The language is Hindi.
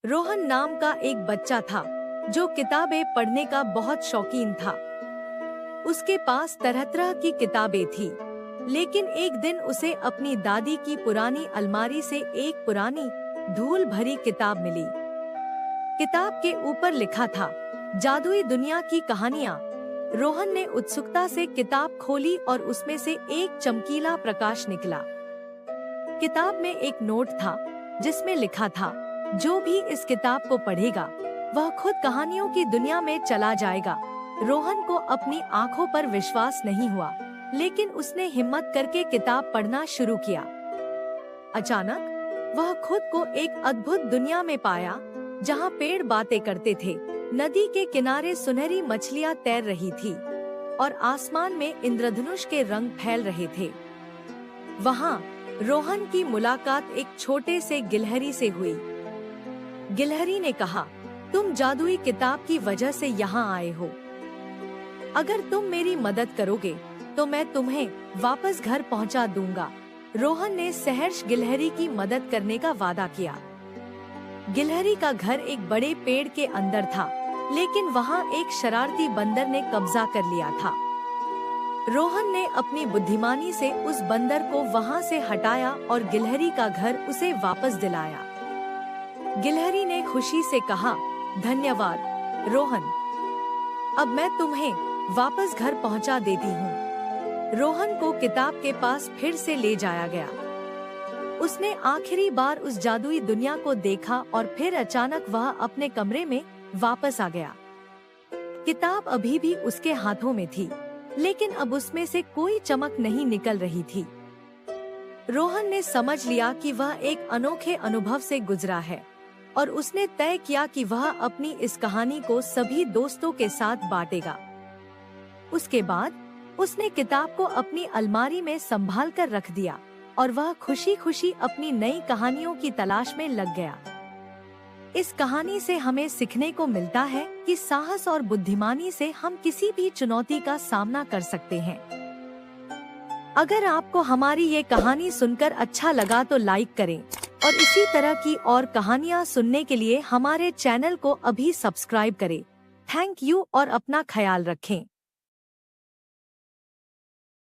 रोहन नाम का एक बच्चा था जो किताबें पढ़ने का बहुत शौकीन था। उसके पास तरह तरह की किताबें थी, लेकिन एक दिन उसे अपनी दादी की पुरानी अलमारी से एक पुरानी धूल भरी किताब मिली। किताब के ऊपर लिखा था जादुई दुनिया की कहानियाँ। रोहन ने उत्सुकता से किताब खोली और उसमें से एक चमकीला प्रकाश निकला। किताब में एक नोट था जिसमें लिखा था, जो भी इस किताब को पढ़ेगा वह खुद कहानियों की दुनिया में चला जाएगा। रोहन को अपनी आंखों पर विश्वास नहीं हुआ, लेकिन उसने हिम्मत करके किताब पढ़ना शुरू किया। अचानक वह खुद को एक अद्भुत दुनिया में पाया, जहां पेड़ बातें करते थे, नदी के किनारे सुनहरी मछलियां तैर रही थी और आसमान में इंद्रधनुष के रंग फैल रहे थे। वहां रोहन की मुलाकात एक छोटे से गिलहरी से हुई। गिलहरी ने कहा, तुम जादुई किताब की वजह से यहाँ आए हो। अगर तुम मेरी मदद करोगे तो मैं तुम्हें वापस घर पहुँचा दूंगा। रोहन ने सहर्ष गिलहरी की मदद करने का वादा किया। गिलहरी का घर एक बड़े पेड़ के अंदर था, लेकिन वहाँ एक शरारती बंदर ने कब्जा कर लिया था। रोहन ने अपनी बुद्धिमानी से उस बंदर को वहाँ से हटाया और गिलहरी का घर उसे वापस दिलाया। गिलहरी ने खुशी से कहा, धन्यवाद रोहन, अब मैं तुम्हें वापस घर पहुँचा देती हूँ। रोहन को किताब के पास फिर से ले जाया गया। उसने आखिरी बार उस जादुई दुनिया को देखा और फिर अचानक वह अपने कमरे में वापस आ गया। किताब अभी भी उसके हाथों में थी, लेकिन अब उसमें से कोई चमक नहीं निकल रही थी। रोहन ने समझ लिया कि वह एक अनोखे अनुभव से गुजरा है और उसने तय किया कि वह अपनी इस कहानी को सभी दोस्तों के साथ बांटेगा। उसके बाद उसने किताब को अपनी अलमारी में संभाल कर रख दिया और वह खुशी खुशी अपनी नई कहानियों की तलाश में लग गया। इस कहानी से हमें सीखने को मिलता है कि साहस और बुद्धिमानी से हम किसी भी चुनौती का सामना कर सकते हैं। अगर आपको हमारी ये कहानी सुनकर अच्छा लगा तो लाइक करें और इसी तरह की और कहानियाँ सुनने के लिए हमारे चैनल को अभी सब्सक्राइब करें। थैंक यू और अपना ख्याल रखें।